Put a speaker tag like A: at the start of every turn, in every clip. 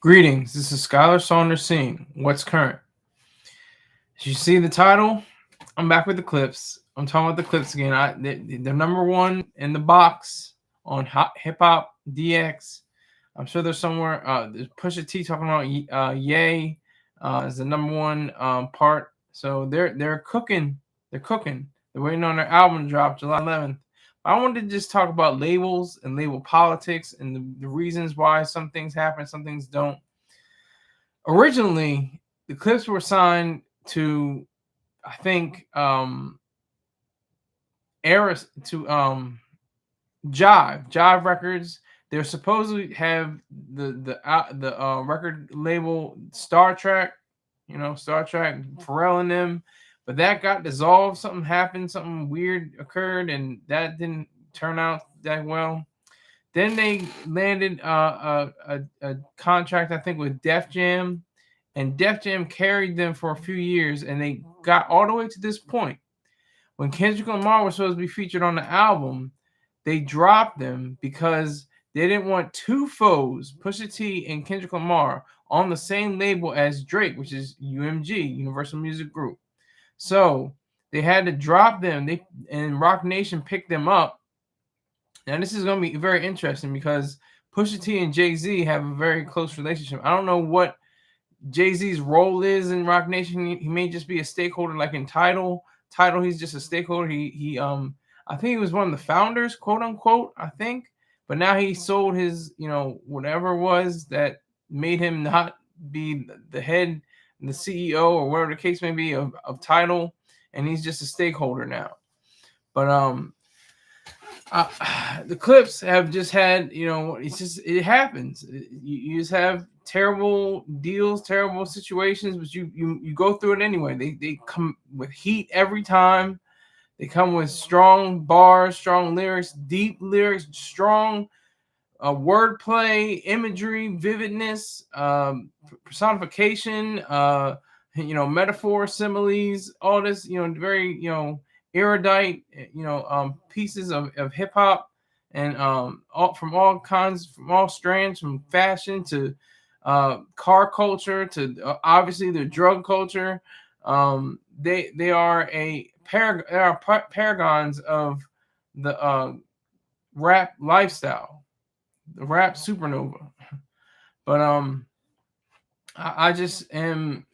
A: Greetings, this is Skylar Saunders saying, What's current? As you see the title, I'm back with the Clipse. I'm talking about the Clipse again. They're number one in the box on Hip Hop DX. I'm sure there's somewhere. There's Pusha T talking about Yay as the number one part. So they're cooking. They're cooking. They're waiting on their album to drop July 11th. I wanted to just talk about labels and label politics and the reasons why some things happen, some things don't. Originally, the Clips were signed to, I think, Eras to Jive Records. They're supposedly have the record label Star Trek, Star Trek, Pharrell and them, but that got dissolved. Something happened, something weird occurred, and that didn't turn out that well. Then they landed a contract, I think, with Def Jam, and Def Jam carried them for a few years, and they got all the way to this point. When Kendrick Lamar was supposed to be featured on the album, they dropped them because they didn't want two foes, Pusha T and Kendrick Lamar, on the same label as Drake, which is UMG, Universal Music Group. So they had to drop them. And Rock Nation picked them up. Now this is going to be very interesting because Pusha T and Jay-Z have a very close relationship. I don't know what Jay-Z's role is in Rock Nation. He may just be a stakeholder, like in Tidal. Tidal, he's just a stakeholder. He I think he was one of the founders, quote unquote, I think. But now he sold his, whatever it was that made him not be the head, the CEO, or whatever the case may be of Tidal, and he's just a stakeholder now. But the Clips have just had, it happens. You just have terrible deals, terrible situations, but you go through it anyway. They come with heat every time. They come with strong bars, strong lyrics, deep lyrics, strong wordplay, imagery, vividness, personification, metaphor, similes, all this, very, erudite, pieces of hip hop, and from all kinds, from all strands, from fashion to car culture to obviously the drug culture. They are paragons of the rap lifestyle, the rap supernova. But I just am,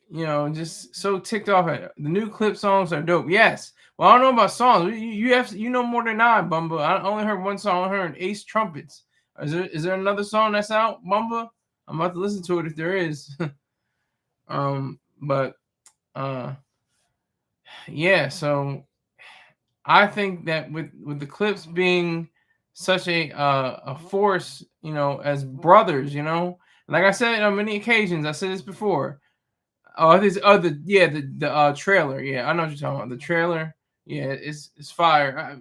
A: just so ticked off at it. The new Clip songs are dope. Yes. Well, I don't know about songs. You know more than I, Bumba. I only heard one song. I heard Ace Trumpets. Is there another song that's out, Bumba? I'm about to listen to it if there is. But yeah. So I think that with the Clips being such a force, as brothers, like I said on many occasions, I said this before. Oh, this other, yeah, the trailer. Yeah, I know what you're talking about. The trailer. Yeah, it's fire.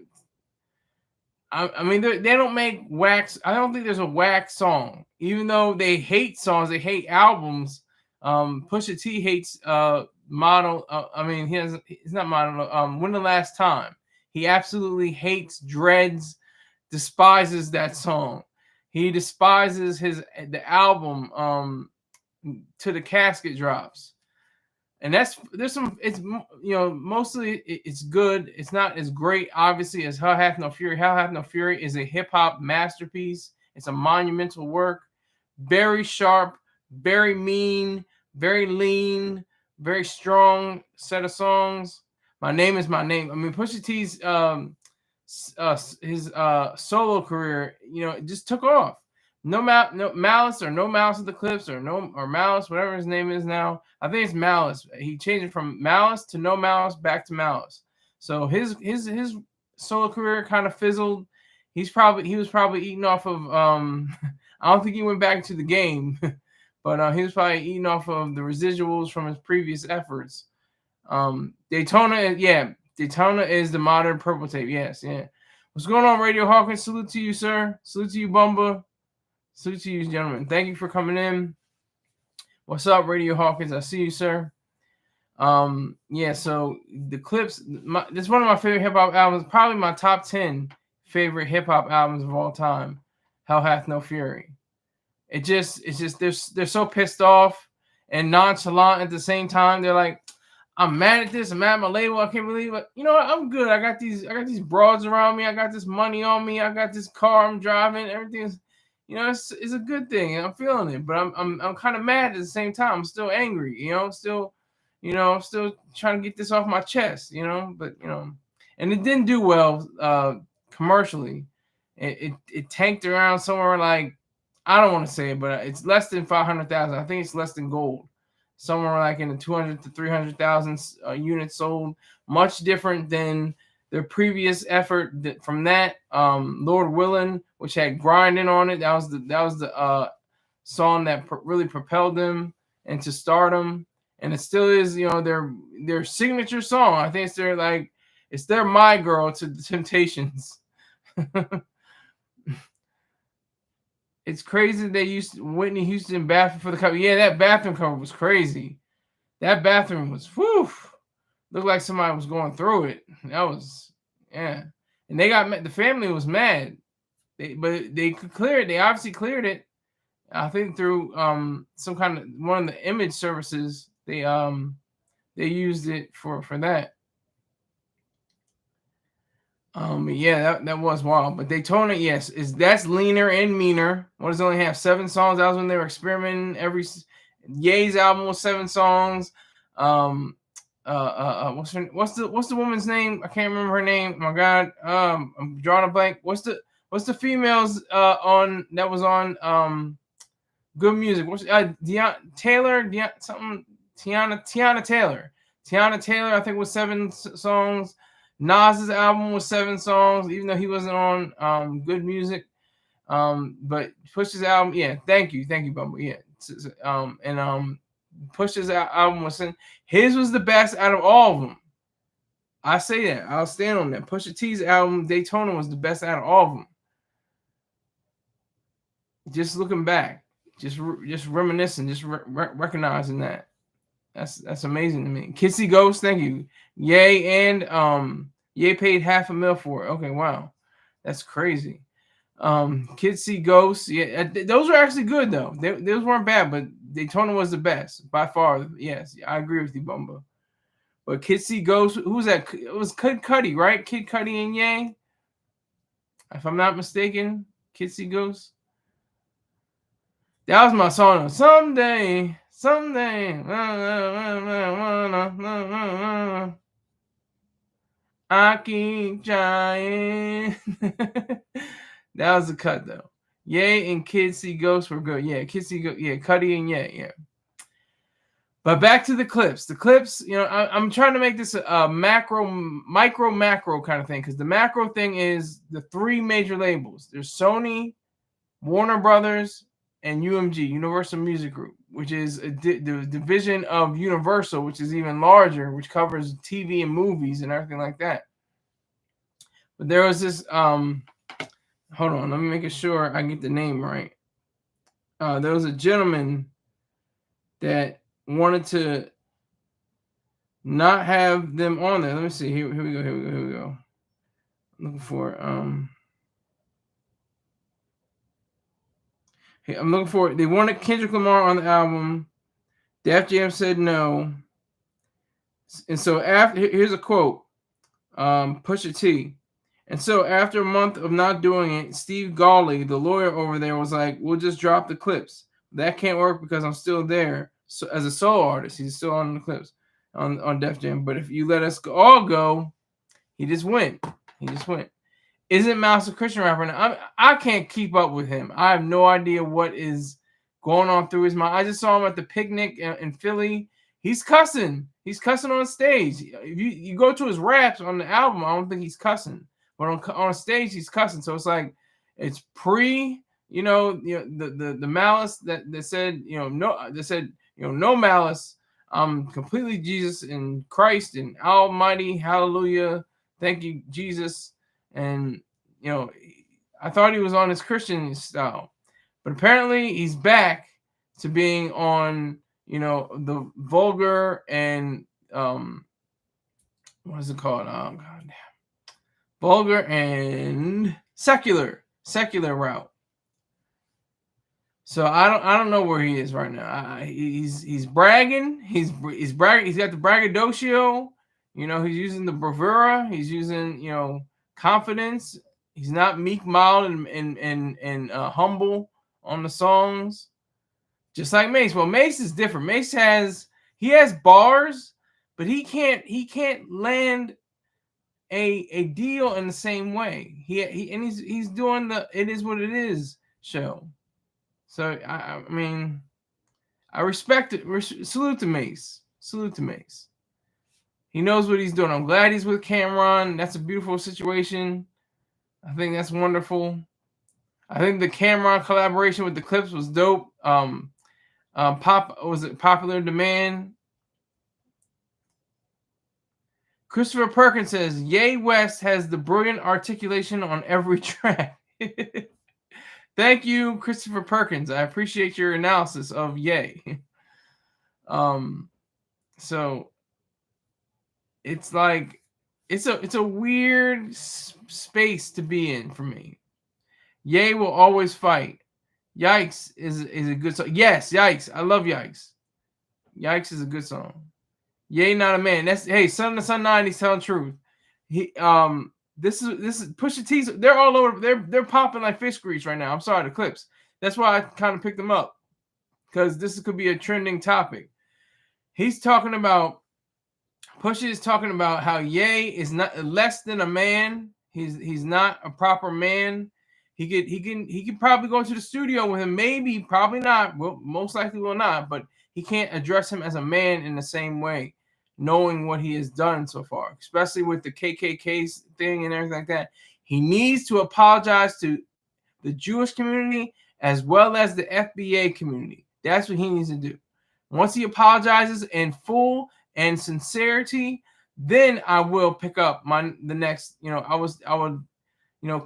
A: I mean, they don't make wax. I don't think there's a wax song, even though they hate songs. They hate albums. Pusha T hates model. I mean, he's not model. When the last time? He absolutely hates Dreads. Despises that song. He despises the album. To the Casket drops. And there's some, it's, mostly it's good. It's not as great, obviously, as Hell Hath No Fury. Hell Hath No Fury is a hip hop masterpiece. It's a monumental work, very sharp, very mean, very lean, very strong set of songs. My Name Is My Name. I mean, Pusha T's his solo career, it just took off. No Malice, or No Malice at the Clips, or Malice, whatever his name is now. I think it's Malice. He changed it from Malice to No Malice back to Malice. So his solo career kind of fizzled. He was probably eating off of I don't think he went back to the game, but he was probably eating off of the residuals from his previous efforts. Daytona is the modern Purple Tape. Yes, yeah. What's going on, Radio Hawkins? Salute to you, sir. Salute to you, Bumba. Salute to you, gentlemen. Thank you for coming in. What's up, Radio Hawkins? I see you, sir. Yeah, so the Clips, this is one of my favorite hip hop albums, probably my top 10 favorite hip hop albums of all time. Hell Hath No Fury. it's just they're so pissed off and nonchalant at the same time. They're like, I'm mad at this. I'm mad at my label. I can't believe it. You know what? I'm good. I got these broads around me. I got this money on me. I got this car I'm driving. Everything's, it's a good thing. I'm feeling it. But I'm kind of mad at the same time. I'm still angry. I'm still trying to get this off my chest. But and it didn't do well commercially. It tanked around somewhere like, I don't want to say it, but it's less than 500,000. I think it's less than gold. Somewhere like in the 200 to 300,000 units sold. Much different than their previous effort from that. Lord Willin', which had grinding on it. That was the song that really propelled them into stardom, and it still is. Their signature song. I think it's their My Girl to the Temptations. It's crazy they used Whitney Houston bathroom for the cover. Yeah, that bathroom cover was crazy. That bathroom was, looked like somebody was going through it. That was, yeah. And the family was mad. But they could clear it. They obviously cleared it. I think through some kind of one of the image services. They used it for that. Yeah, that was wild. But Daytona, yes, that's leaner and meaner. What does it only have 7 songs? That was when they were experimenting. Ye's album was 7 songs. What's the woman's name? I can't remember her name. Oh my God. I'm drawing a blank. What's the females on that was on Good Music? What's Tiana Taylor. Tiana Taylor, I think, was 7 songs. Nas's album was 7 songs, even though he wasn't on Good Music. But Push's album, yeah, thank you, Bumble, yeah. And Push's album his was the best out of all of them. I say that. I'll stand on that. Pusha T's album Daytona was the best out of all of them. Just looking back, just reminiscing, just recognizing that. That's amazing to me. Kitsy Ghost, thank you. Ye and Ye paid $500,000 for it. Okay, wow, that's crazy. Kitsy Ghost, yeah, those were actually good though. Those weren't bad, but Daytona was the best by far. Yes, I agree with you, Bumba. But Kitsy Ghost, who's that? It was Kid Cudi, right? Kid Cudi and Ye, if I'm not mistaken. Kitsy Ghost. That was my song. Someday. I keep trying. That was a cut though. Ye and Kitsy Ghost were good. Yeah, Kitsy Ghost. Yeah, Cudi and Ye. Yeah. But back to the Clipse. The Clipse, I'm trying to make this a macro kind of thing, because the macro thing is the 3 major labels. There's Sony, Warner Brothers, and UMG, Universal Music Group, which is the division of Universal, which is even larger, which covers TV and movies and everything like that. But there was this, hold on, let me make sure I get the name right. There was a gentleman that wanted to not have them on there. Let me see. Here we go. I'm looking for I'm looking for. They wanted Kendrick Lamar on the album. Def Jam said no. And so here's a quote. Pusha T. And so after a month of not doing it, Steve Gawley, the lawyer over there, was like, "We'll just drop the Clipse. That can't work because I'm still there. So as a solo artist, he's still on the Clipse on Def Jam. But if you let us all go, he just went. Isn't Mouse a Christian rapper? Now, I can't keep up with him. I have no idea what is going on through his mind. I just saw him at the picnic in Philly. He's cussing. He's cussing on stage. If you go to his raps on the album, I don't think he's cussing. But on stage, he's cussing. So it's like, it's pre, the malice that said, no malice. I'm completely Jesus and Christ and Almighty. Hallelujah. Thank you, Jesus. And, I thought he was on his Christian style. But apparently he's back to being on, the vulgar and, what is it called? Oh, God. Vulgar and secular route. So I don't know where he is right now. He's bragging. He's bragging. He's got the braggadocio. He's using the bravura. He's using confidence. He's not meek, mild, and humble on the songs, just like Mace. Well, Mace is different. Mace has bars, but he can't land a deal in the same way. He's doing the "it is what it is" show. So I mean, I respect it. Salute to Mace. Salute to Mace. He knows what he's doing. I'm glad he's with Cameron. That's a beautiful situation. I think that's wonderful. I think the Cameron collaboration with the Clipse was dope. Was it Popular Demand? Christopher Perkins says, Ye West has the brilliant articulation on every track. Thank you, Christopher Perkins. I appreciate your analysis of Ye. So it's like it's a weird space to be in for me. Ye will always fight. Yikes is a good song. Yes, Yikes. I love Yikes. Yikes is a good song. Ye not a man. That's Son to Son 9, he's telling the truth. This is Pusha T's. They're all over. They're popping like fish grease right now. I'm sorry, the Clipse. That's why I kind of picked them up, because this could be a trending topic. Pusha is talking about how Ye is not less than a man. He's not a proper man. He could probably go into the studio with him. Maybe, probably not. Well, most likely will not. But he can't address him as a man in the same way, knowing what he has done so far, especially with the KKK thing and everything like that. He needs to apologize to the Jewish community as well as the FBA community. That's what he needs to do. Once he apologizes in full and sincerity, then I will pick up the next. I would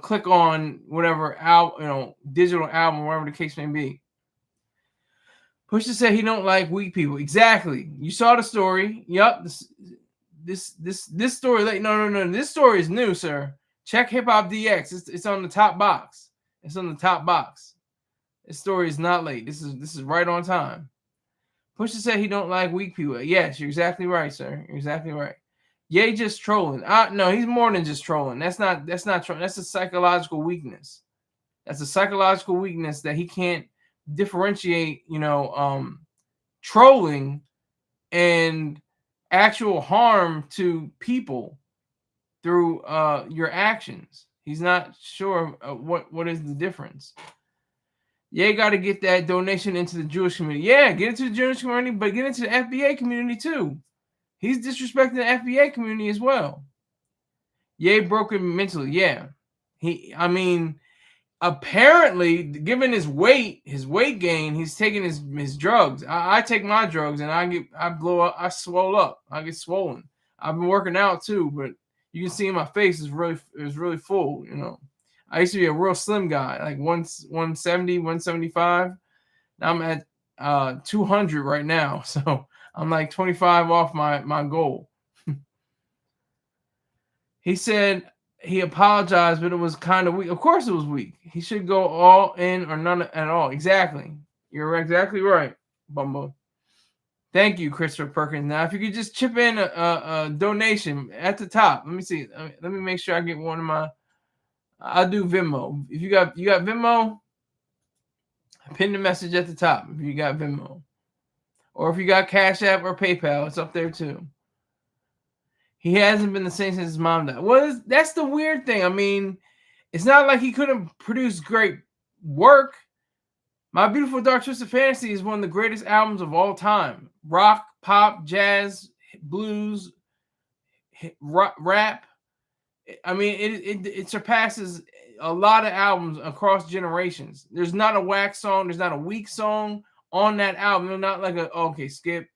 A: click on whatever digital album, whatever the case may be. Pusha said he don't like weak people. Exactly. You saw the story. Yup. This story. No. This story is new, sir. Check Hip Hop DX. It's on the top box. It's on the top box. This story is not late. This is right on time. Pusha said he don't like weak people. Yes, you're exactly right, sir. You're exactly right. Ye just trolling. No, he's more than just trolling. That's not trolling. That's a psychological weakness. That's a psychological weakness that he can't differentiate, trolling and actual harm to people through your actions. He's not sure what is the difference. Yeah, got to get that donation into the Jewish community. Yeah, get into the Jewish community, but get into the FBA community too. He's disrespecting the FBA community as well. Ye broken mentally. Yeah. Apparently, given his weight gain, he's taking his drugs. I take my drugs and I blow up, I swell up, I get swollen. I've been working out too, but you can see my face is really full. I used to be a real slim guy, like 170, 175. Now I'm at 200 right now, so I'm like 25 off my goal. He said he apologized, but it was kind of weak. Of course it was weak. He should go all in or none at all. Exactly. You're exactly right, Bumbo. Thank you, Christopher Perkins. Now, if you could just chip in a donation at the top. Let me see. Let me make sure I get one of my. I'll do Venmo. If you got Venmo, pin the message at the top if you got Venmo. Or if you got Cash App or PayPal, it's up there too. He hasn't been the same since his mom died. Well, that's the weird thing. I mean, it's not like he couldn't produce great work. My Beautiful Dark Twisted Fantasy is one of the greatest albums of all time. Rock, pop, jazz, blues, rap. I mean, it surpasses a lot of albums across generations. There's not a whack song. There's not a weak song on that album. They're not like okay, skip.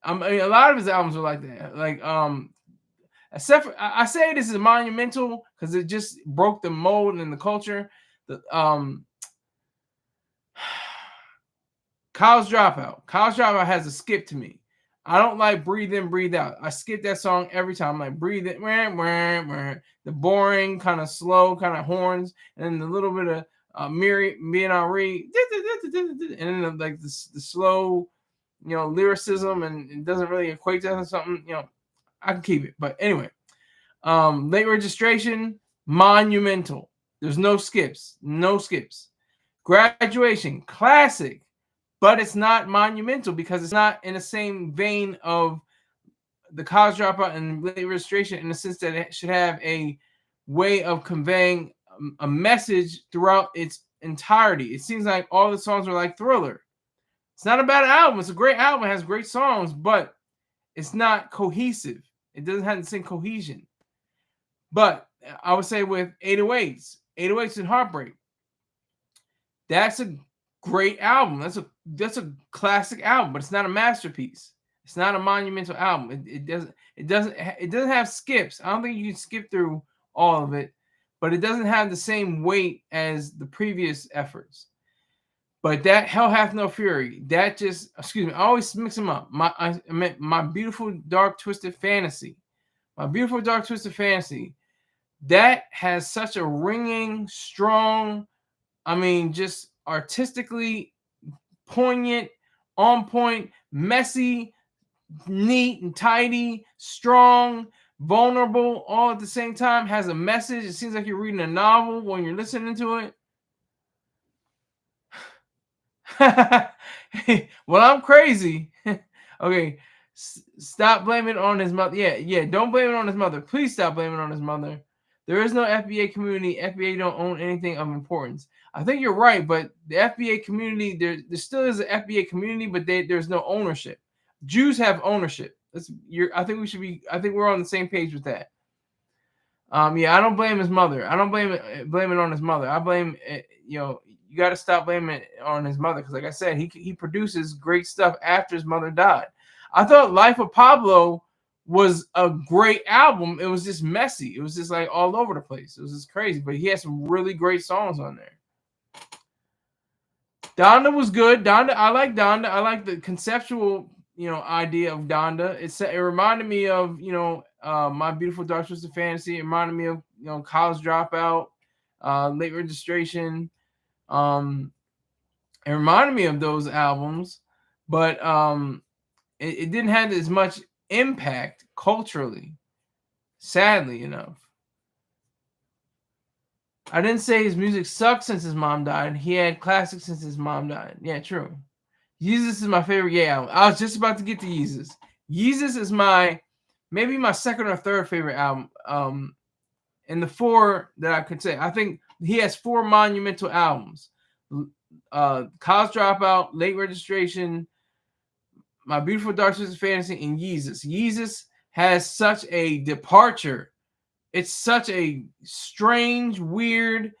A: I mean, a lot of his albums are like that. Like, except for, I say this is monumental because it just broke the mold and the culture. The College Dropout. College Dropout has a skip to me. I don't like Breathe In, Breathe Out. I skip that song every time. I'm like, breathe in, the boring, kind of slow, kind of horns, and then the little bit Miri being on Reed, and then like the slow, lyricism, and it doesn't really equate to something. I can keep it, but anyway, late registration, monumental. There's no skips, no skips. Graduation, classic, but it's not monumental because it's not in the same vein of the college dropout and late registration in the sense that it should have a way of conveying a message throughout its entirety. It seems like all the songs are like Thriller. It's not a bad album. It's a great album. It has great songs, but it's not cohesive. It doesn't have the same cohesion. But I would say with 808s and Heartbreak, that's a great album. That's a classic album, but it's not a masterpiece. It's not a monumental album. It doesn't have skips. I don't think you can skip through all of it, but it doesn't have the same weight as the previous efforts. But that Hell Hath No Fury, that just, excuse me, I always mix them up. I meant My Beautiful Dark Twisted Fantasy. My Beautiful Dark Twisted Fantasy, that has such a ringing, strong, just artistically poignant, on point, messy, neat and tidy, strong, vulnerable, all at the same time, has a message. It seems like you're reading a novel when you're listening to it. Well, I'm crazy. Okay, stop blaming it on his mother. Yeah, don't blame it on his mother. Please stop blaming it on his mother. There is no FBA community. FBA don't own anything of importance. I think you're right, but the FBA community, there still is an FBA community, but there's no ownership. Jews have ownership. I think we're on the same page with that. I don't blame his mother. I don't blame it on his mother. I blame you got to stop blaming it on his mother because, like I said, he produces great stuff after his mother died. I thought Life of Pablo was a great album. It was just messy. It was just like all over the place. It was just crazy, but he had some really great songs on there. Donda was good. I like Donda. I like the conceptual, idea of Donda. It reminded me of, My Beautiful Dark Twisted Fantasy. It reminded me of, College Dropout, Late Registration. It reminded me of those albums, but it didn't have as much impact culturally, sadly enough. I didn't say his music sucked since his mom died. He had classics since his mom died. Yeah, true. Yeezus is my favorite Ye album. I was just about to get to Yeezus. Yeezus is maybe my second or third favorite album. And the four that I could say, I think he has 4 monumental albums. College Dropout, Late Registration, My Beautiful Dark Twisted Fantasy, and Yeezus. Yeezus has such a departure. It's such a strange, weird,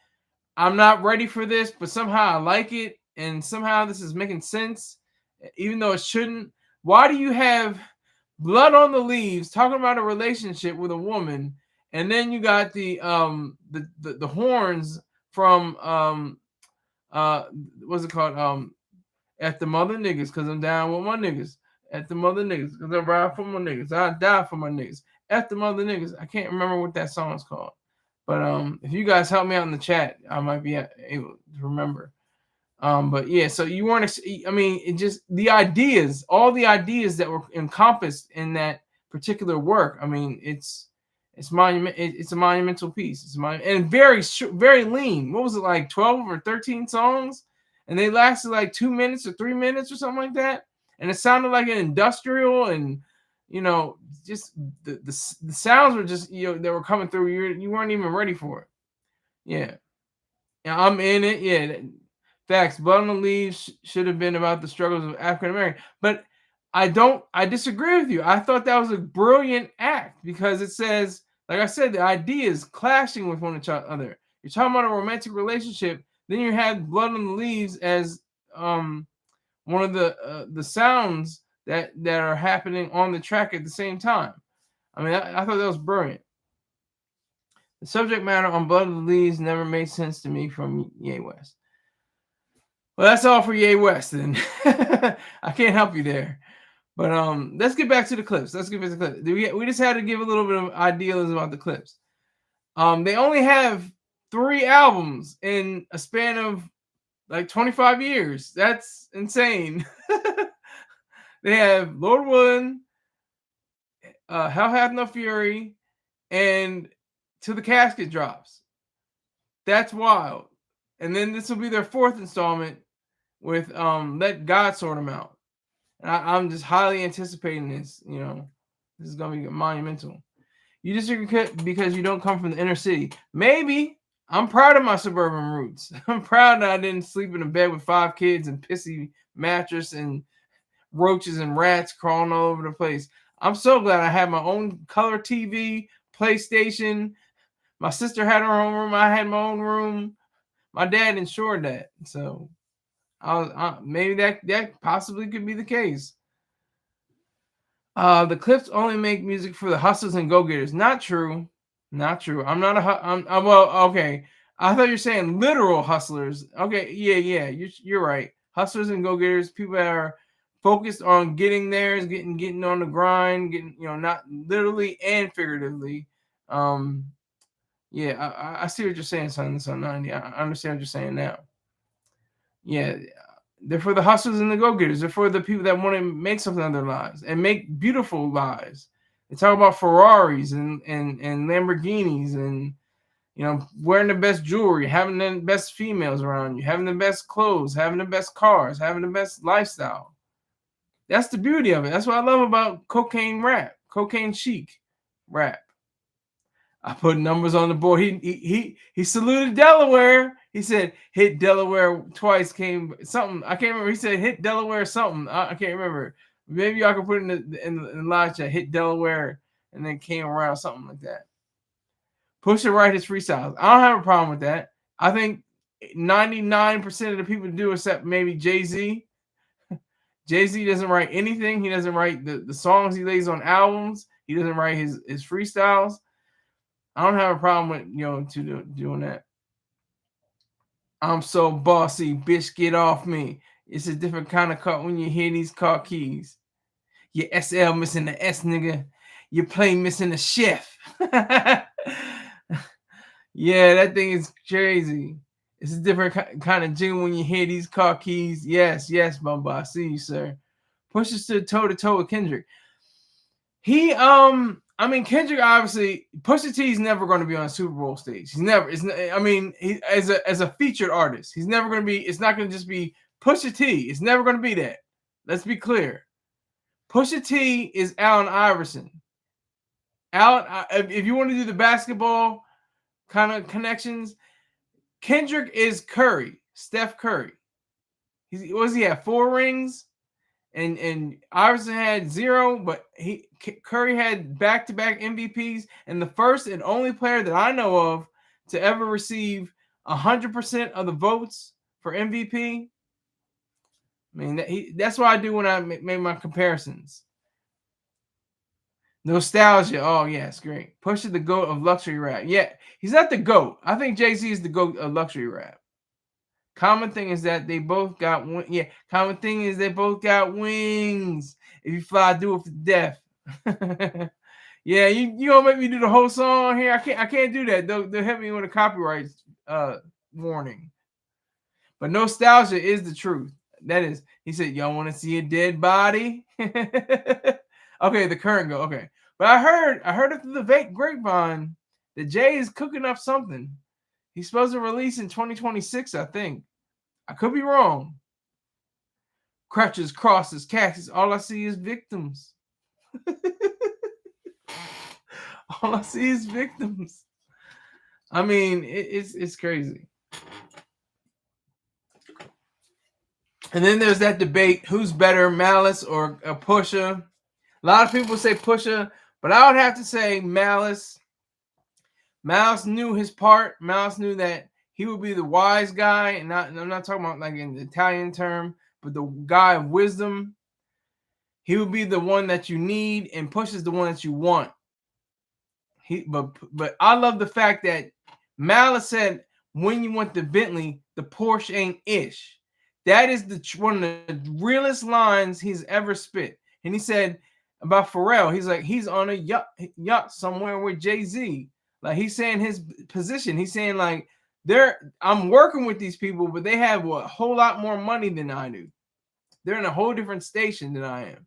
A: I'm not ready for this, but somehow I like it, and somehow this is making sense, even though it shouldn't. Why do you have Blood on the Leaves talking about a relationship with a woman, and then you got the horns from what's it called? At the mother niggas, because I'm down with my niggas. At the mother niggas, because I ride for my niggas. I die for my niggas. At the mother niggas. I can't remember what that song is called. But if you guys help me out in the chat, I might be able to remember. But yeah, so you weren't, it just, the ideas, all the ideas that were encompassed in that particular work. It's a monumental piece. And very lean. What was it, like 12 or 13 songs? And they lasted like 2 minutes or 3 minutes or something like that. And it sounded like an industrial, and just the sounds were just, they were coming through. You weren't even ready for it. Yeah, I'm in it. Yeah, facts. Blood on the Leaves should have been about the struggles of African American. But I disagree with you. I thought that was a brilliant act because it says, like I said, the ideas clashing with one another. You're talking about a romantic relationship. Then you have Blood on the Leaves as one of the sounds that are happening on the track at the same time. I thought that was brilliant. The subject matter on Blood on the Leaves never made sense to me from Ye West. Well, that's all for Ye West then. I can't help you there. But let's get back to the clips. We just had to give a little bit of idealism about the clips. They only have 3 albums in a span of like 25 years. That's insane. They have Lord Wood, Hell Hath No Fury, and Till the Casket Drops. That's wild. And then this will be their 4th installment with Let God Sort Them Out. And I'm just highly anticipating this. You know, this is gonna be monumental. You disagree because you don't come from the inner city. Maybe. I'm proud of my suburban roots. I'm proud that I didn't sleep in a bed with 5 kids and pissy mattress and roaches and rats crawling all over the place. I'm so glad I had my own color TV, PlayStation. My sister had her own room. I had my own room. My dad ensured that. So maybe that possibly could be the case. The Clipse only make music for the hustlers and go-getters. Not true. Not true. I'm not well, okay. I thought you were saying literal hustlers. Okay, yeah. You're right. Hustlers and go-getters, people that are focused on getting theirs, getting on the grind, getting, you know, not literally and figuratively. Yeah, I see what you're saying, son. I understand what you're saying now. Yeah, they're for the hustlers and the go-getters. They're for the people that want to make something of their lives and make beautiful lives. They talk about Ferraris and Lamborghinis and, you know, wearing the best jewelry, having the best females around you, having the best clothes, having the best cars, having the best lifestyle. That's the beauty of it. That's what I love about cocaine rap, cocaine chic rap. I put numbers on the board. He saluted Delaware. He said hit Delaware twice. Came something I can't remember. He said hit Delaware something. I can't remember. Maybe y'all can put it in the live chat. Hit Delaware and then came around something like that. Pusha write his freestyles. I don't have a problem with that. I think 99% of the people do, except maybe Jay-Z. Jay-Z doesn't write anything. He doesn't write the songs he lays on albums. He doesn't write his freestyles. I don't have a problem with, you know, doing that. I'm so bossy, bitch, get off me. It's a different kind of cut when you hear these car keys. Your SL missing the S, nigga. Your plane missing the chef. Yeah, that thing is crazy. It's a different kind of jig when you hear these car keys. Yes, Bumba, I see you, sir. Pusha stood toe to toe with Kendrick. I mean, Kendrick obviously, Pusha T is never going to be on a Super Bowl stage. He's never. He as a featured artist, he's never going to be. It's not going to just be Pusha T. It's never going to be that. Let's be clear. Pusha T is Allen Iverson. Allen, if you want to do the basketball kind of connections, Kendrick is Curry, Steph Curry. He had 4 rings. And Iverson had 0, but Curry had back-to-back MVPs, and the first and only player that I know of to ever receive 100% of the votes for MVP. I mean, that's what I do when I make my comparisons. Nostalgia. Oh, yes, great. Pusha the GOAT of luxury rap. Yeah, he's not the GOAT. I think Jay-Z is the GOAT of luxury rap. Common thing is that they both got common thing is they both got wings. If you fly, do it for death. Yeah, you gonna make me do the whole song here? I can't do that. They'll hit me with a copyright warning. But nostalgia is the truth. That is, he said, y'all want to see a dead body? Okay, the current go. Okay. But I heard it through the grapevine that Jay is cooking up something. He's supposed to release in 2026, I think. I could be wrong. Crutches, crosses, cactus. All I see is victims. All I see is victims. I mean, it's crazy. And then there's that debate: who's better, Malice or Pusha? A lot of people say Pusha, but I would have to say Malice. Malice knew his part. Malice knew that he would be the wise guy, and I'm not talking about like in the Italian term, but the guy of wisdom. He would be the one that you need, and Push is the one that you want. But I love the fact that Malice said, when you want the Bentley, the Porsche ain't ish. That is one of the realest lines he's ever spit. And he said about Pharrell, he's like, he's on a yacht somewhere with Jay-Z. Like, he's saying his position. He's saying, like, I'm working with these people, but they have a whole lot more money than I do. They're in a whole different station than I am.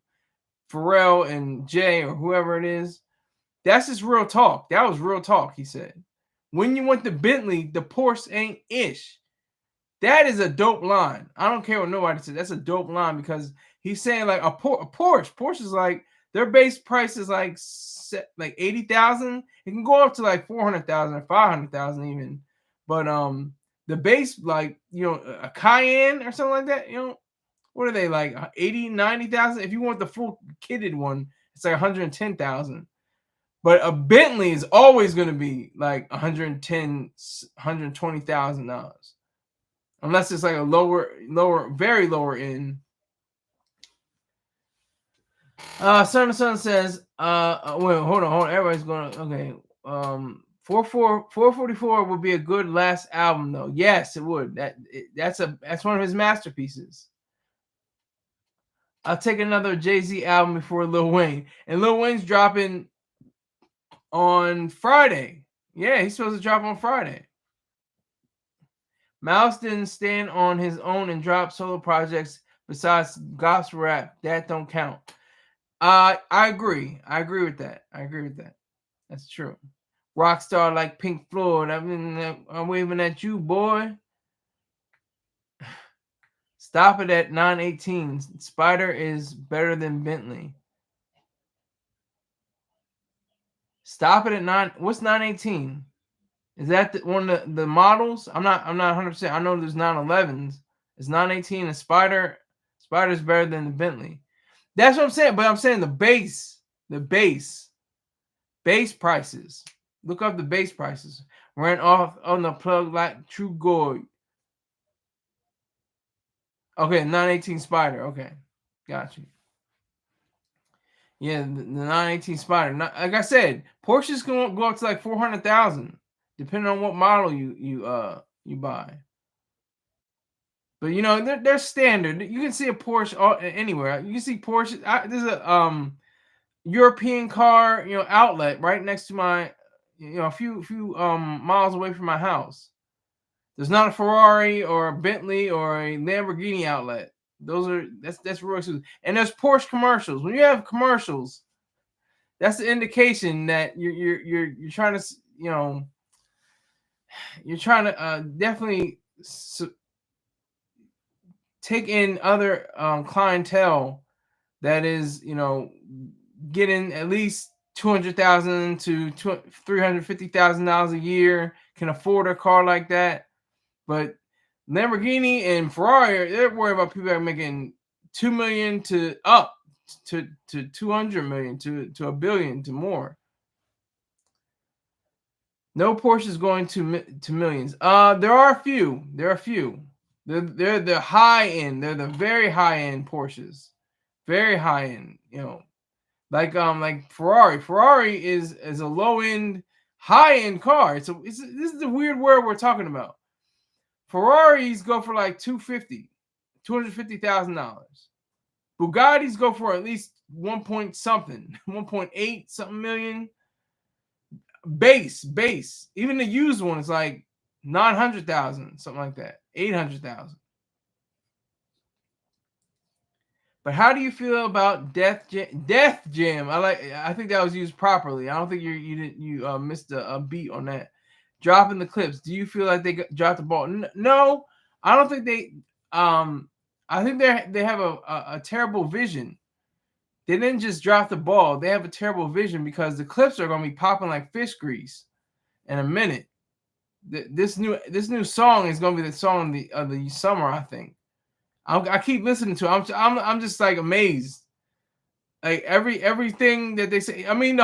A: Pharrell and Jay or whoever it is. That's just real talk. That was real talk, he said. When you went to Bentley, the Porsche ain't ish. That is a dope line. I don't care what nobody says. That's a dope line because he's saying like a Porsche. Porsche is like their base price is like 80,000. It can go up to like 400,000 or 500,000 even. But the base like a Cayenne or something like that. What are they like 80, 90,000? If you want the full kitted one, it's like 110,000. But a Bentley is always going to be like 110, $120,000. Unless it's like a lower, very lower end. Son of Son says, wait, hold on. Everybody's going to, okay. 444 would be a good last album though. Yes, it would. That's one of his masterpieces. I'll take another Jay-Z album before Lil Wayne. And Lil Wayne's dropping on Friday. Yeah, he's supposed to drop on Friday. Mouse didn't stand on his own and drop solo projects besides gospel rap. That don't count. I agree. I agree with that. That's true. Rockstar like Pink Floyd. I'm waving at you, boy. Stop it at 918. Spider is better than Bentley. Stop it at 9. What's 918? Is that one of the models? I'm not 100%. I know there's 911s. It's 918 and Spider's better than the Bentley. That's what I'm saying. But I'm saying the base prices. Look up the base prices. Ran off on the plug like true gold. Okay, 918 Spider. Okay, got you. Yeah, the 918 Spider. Like I said, Porsche's gonna go up to like 400,000, depending on what model you buy. But they're standard. You can see a Porsche anywhere. You can see Porsche. There's a European car outlet right next to my a few miles away from my house. There's not a Ferrari or a Bentley or a Lamborghini outlet. That's real exclusive. And there's Porsche commercials. When you have commercials, that's the indication that you're trying to definitely take in other clientele that is getting at least $200,000 to $350,000 a year, can afford a car like that. But Lamborghini and Ferrari, they're worried about people that are making $2 million to up to 200 million to $1 billion to more. No Porsche is going to millions. There are a few. They're the high end. They're the very high end Porsches. Very high end. Like Ferrari. Ferrari is a low end, high end car. This is the weird world we're talking about. Ferraris go for like $250,000. Bugattis go for at least 1.8 something million. Base. Even the used one is like 900,000, something like that. 800,000. But how do you feel about Death Jam? I think that was used properly. I don't think you missed a beat on that. Dropping the clips. Do you feel like they dropped the ball? No, I don't think they. I think they have a terrible vision. They didn't just drop the ball. They have a terrible vision because the clips are going to be popping like fish grease in a minute. This new song is going to be the song of the summer. I think. I keep listening to it. I'm just like amazed. Like everything that they say. I mean,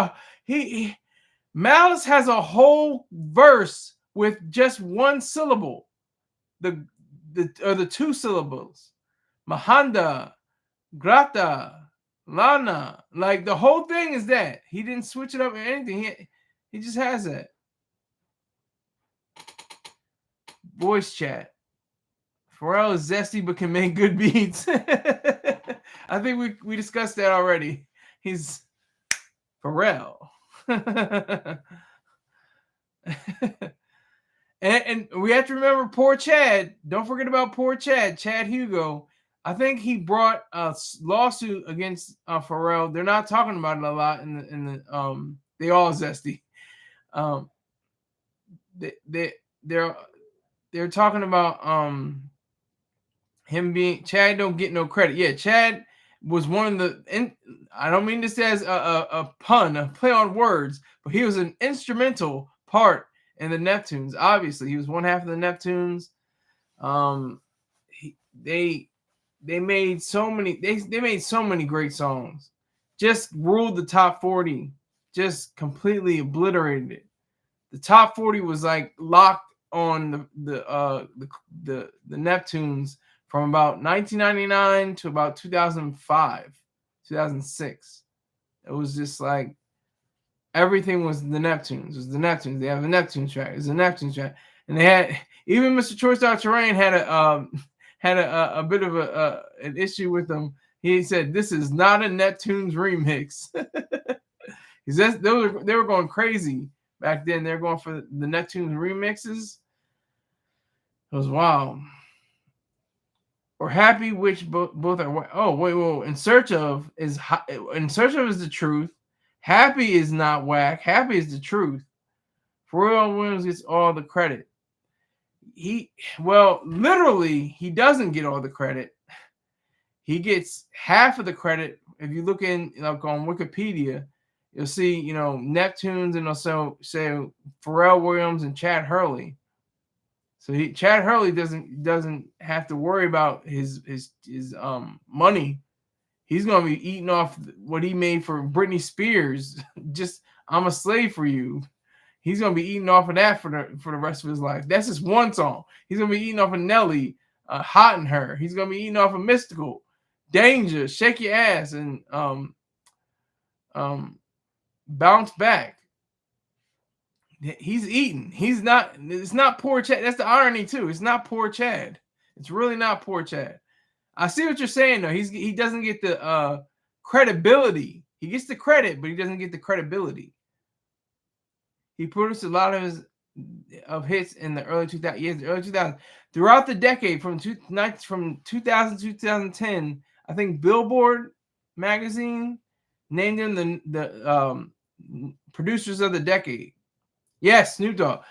A: Malice has a whole verse with just one syllable. The two syllables. Mahanda, Grata, Lana. Like the whole thing is that. He didn't switch it up or anything. He just has that. Voice chat. Pharrell is zesty but can make good beats. I think we discussed that already. He's Pharrell. And we have to remember poor Chad. Don't forget about poor Chad, Chad Hugo. I think he brought a lawsuit against Pharrell. They're not talking about it a lot in the. They all zesty. Um, they're they're talking about him being Chad don't get no credit. Yeah, Chad was one of the. I don't mean this as a pun, a play on words, but he was an instrumental part in the Neptunes. Obviously, he was one half of the Neptunes. He, they made so many. They made so many great songs. Just ruled the top 40. Just completely obliterated it. The top 40 was like locked on the Neptunes from about 1999 to about 2005, 2006. It was just like everything was the Neptunes. It was the Neptunes. They have a Neptune track. It was a Neptune track, and they had even Mr. Choice Terrain had a bit of an issue with them. He said this is not a Neptunes remix. Because they were going crazy back then. They're going for the Neptunes remixes. It was wild. Or happy, which both are. Oh wait. In search of is the truth. Happy is not whack. Happy is the truth. Pharrell Williams gets all the credit. Literally, he doesn't get all the credit. He gets half of the credit. If you look in like on Wikipedia, you'll see, Neptunes and also say Pharrell Williams and Chad Hurley. So Chad Hurley doesn't have to worry about his money. He's gonna be eating off what he made for Britney Spears. Just I'm a slave for you. He's gonna be eating off of that for the rest of his life. That's just one song. He's gonna be eating off of Nelly, Hot in Her. He's gonna be eating off of Mystical, Danger, Shake Your Ass, and Bounce Back. He's eating. He's not. It's not poor Chad. That's the irony too. It's not poor Chad. It's really not poor Chad. I see what you're saying though. He doesn't get the credibility. He gets the credit, but he doesn't get the credibility. He produced a lot of hits in the early 2000s. Yes, the early 2000s. Throughout the decade from 2000 to 2010, I think Billboard magazine named him the producers of the decade. Yes, Snoop Dogg.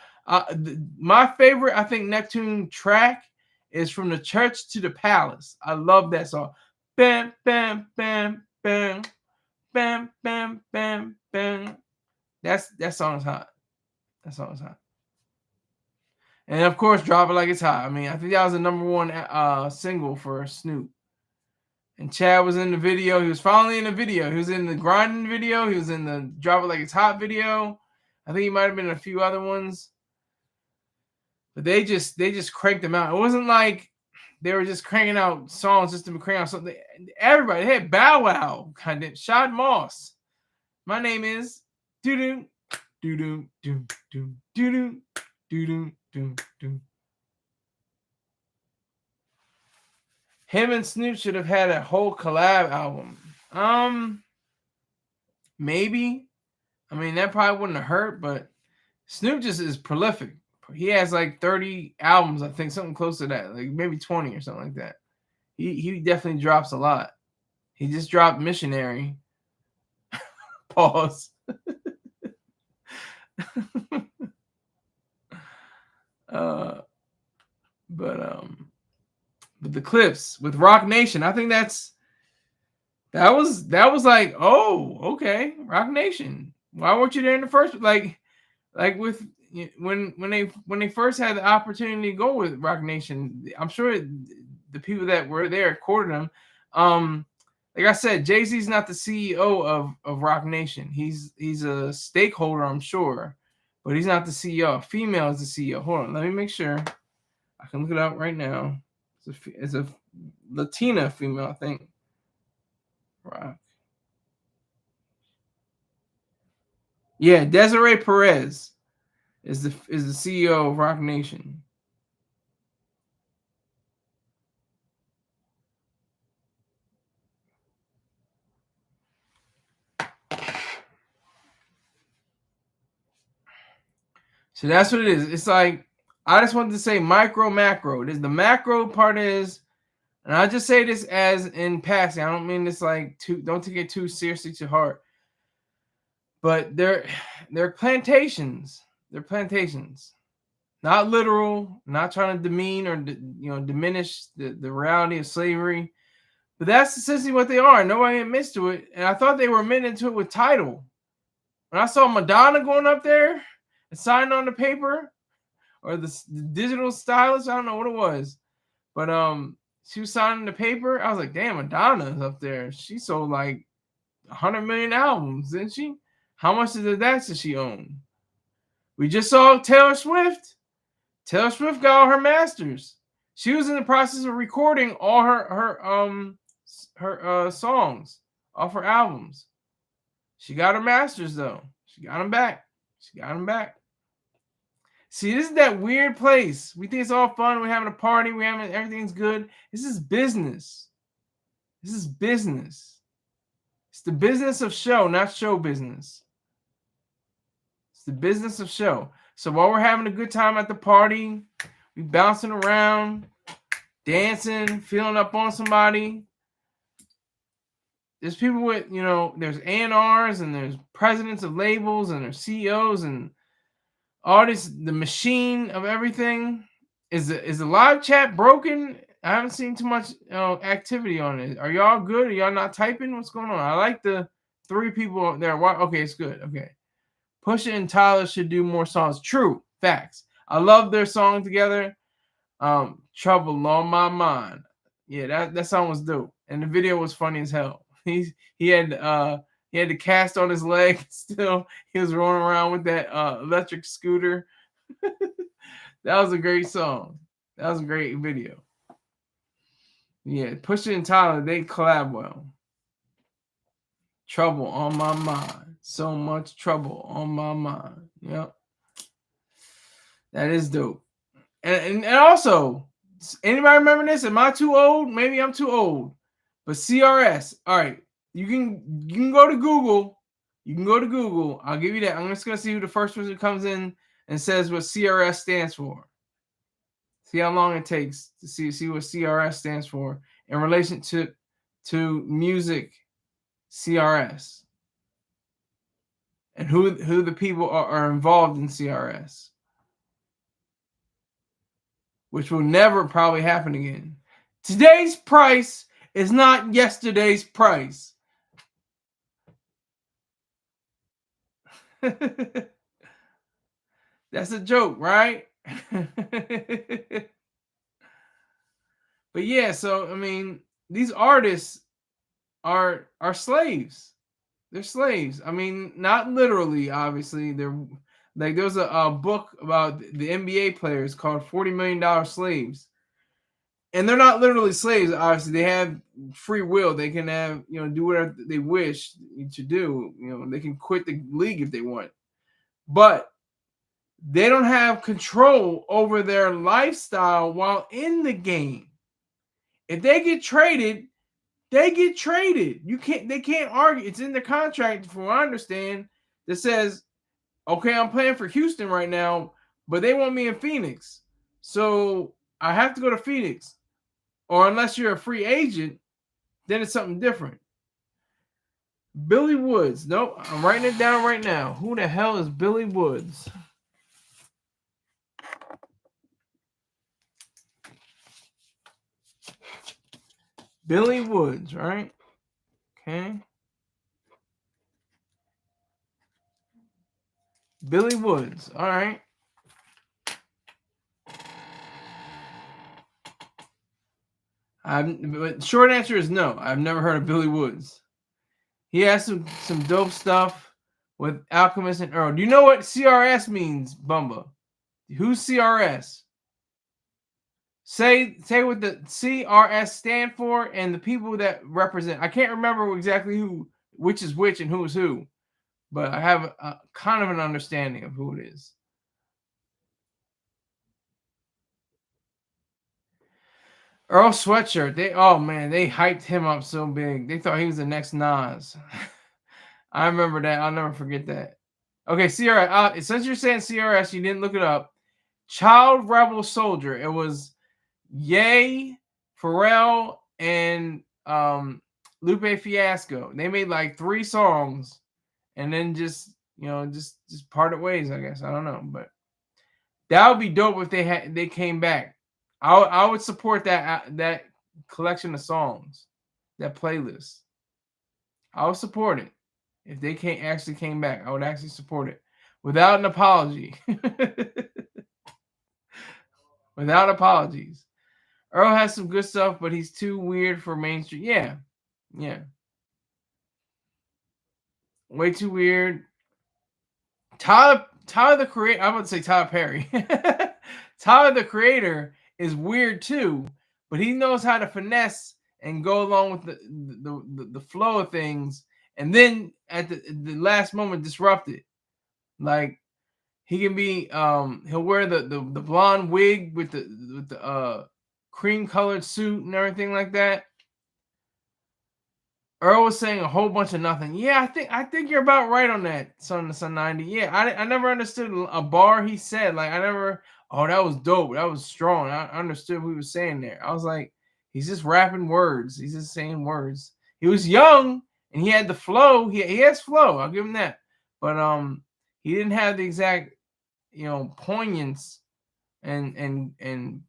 A: My favorite, I think, Neptune track is From the Church to the Palace. I love that song. Bam, bam, bam, bam, bam, bam, bam, bam. That song is hot. That song is hot. And of course, Drop It Like It's Hot. I mean, I think that was the number one single for Snoop. And Chad was in the video. He was finally in the video. He was in the Grinding video. He was in the Drop It Like It's Hot video. I think he might have been in a few other ones. But they just cranked them out. It wasn't like they were just cranking out songs just to crank out something. Everybody had Bow Wow, kind of Shad Moss. My name is doo doo doo doo doo doo doo doo doo doo. Him and Snoop should have had a whole collab album. Maybe. I mean, that probably wouldn't have hurt, but Snoop just is prolific. He has like 30 albums, I think, something close to that, like maybe 20 or something like that. He definitely drops a lot. He just dropped Missionary. Pause. But the Clipse with Rock Nation, I think that was like, oh, okay, Rock Nation. Why weren't you there in the first? Like with when they first had the opportunity to go with Rock Nation, I'm sure the people that were there courted them. Like I said, Jay-Z's not the CEO of Rock Nation. He's a stakeholder, I'm sure, but he's not the CEO. A female is the CEO. Hold on, let me make sure. I can look it up right now. It's a Latina female, I think. Rock. Yeah, Desiree Perez is the CEO of Rock Nation. So that's what it is. It's like I just wanted to say micro macro. The macro part is, and I just say this as in passing. I don't mean this like don't take it too seriously to heart. But they're plantations. They're plantations. Not literal, not trying to demean or diminish the reality of slavery. But that's essentially what they are. Nobody admits to it. And I thought they were admitting to it with title. When I saw Madonna going up there and signing on the paper or the digital stylus, I don't know what it was. But she was signing the paper. I was like, damn, Madonna's up there. She sold like 100 million albums, didn't she? How much of that does she own? We just saw Taylor Swift. Taylor Swift got all her masters. She was in the process of recording all her songs off her albums. She got her masters though. She got them back. She got them back. See, this is that weird place. We think it's all fun. We're having a party. Everything's good. This is business. This is business. It's the business of show, not show business. It's the business of show. So while we're having a good time at the party, we bouncing around, dancing, feeling up on somebody. There's people with, there's A&Rs and there's presidents of labels and there's CEOs and all this, the machine of everything. Is the live chat broken? I haven't seen too much activity on it. Are y'all good? Are y'all not typing? What's going on? I like the 3 people there. Okay, it's good. Okay. Pusha and Tyler should do more songs. True. Facts. I love their song together. Trouble on My Mind. Yeah, that song was dope. And the video was funny as hell. He had the cast on his leg still. He was rolling around with that electric scooter. That was a great song. That was a great video. Yeah, Pusha and Tyler, they collab well. Trouble on my mind. So much trouble on my mind. Yep. That is dope. And also, anybody remember this? Am I too old? Maybe I'm too old. But CRS. All right. You can go to Google. You can go to Google. I'll give you that. I'm just gonna see who the first person comes in and says what CRS stands for. See how long it takes to see what CRS stands for in relation to music CRS. And who the people are involved in CRS. Which will never probably happen again. Today's price is not yesterday's price. That's a joke, right? But yeah, so I mean, these artists are slaves. They're slaves. I mean, not literally, obviously. They're like there's a book about the NBA players called $40 million Slaves. And they're not literally slaves, obviously. They have free will. They can have, do whatever they wish to do. They can quit the league if they want. But they don't have control over their lifestyle while in the game. If they get traded, they get traded. They can't argue. It's in the contract, from what I understand, that says, okay, I'm playing for Houston right now, but they want me in Phoenix. So I have to go to Phoenix. Or unless you're a free agent, then it's something different. Billy Woods. Nope, I'm writing it down right now. Who the hell is Billy Woods? Billy Woods, right? Okay. Billy Woods. All right. But short answer is no. I've never heard of Billy Woods. He has some dope stuff with Alchemist and Earl. Do you know what CRS means, Bumba? Who's CRS? Say what the CRS stand for and the people that represent. I can't remember exactly which is which and who is who, but I have a kind of an understanding of who it is. Earl Sweatshirt. They hyped him up so big. They thought he was the next Nas. I remember that. I'll never forget that. Okay, CRS. Since you're saying CRS, you didn't look it up. Child Rebel Soldier. It was Ye, Pharrell, and Lupe Fiasco. They made like 3 songs, and then just just parted ways. I guess I don't know, but that would be dope if they came back. I would support that collection of songs, that playlist. I would support it if they came back. I would actually support it without an apology. Without apologies. Earl has some good stuff, but he's too weird for mainstream. Yeah, yeah, way too weird. Tyler the Creator. I would say Tyler Perry. Tyler the Creator is weird too, but he knows how to finesse and go along with the flow of things, and then at the last moment disrupt it. Like he can be he'll wear the blonde wig with the cream colored suit and everything like that. Earl was saying a whole bunch of nothing. Yeah, I think you're about right on that, Son of Sun 90. Yeah, I never understood a bar he said. Like I never. Oh, that was dope. That was strong. I understood what he was saying there. I was like, he's just rapping words. He's just saying words. He was young and he had the flow. He has flow. I'll give him that. But he didn't have the exact poignance and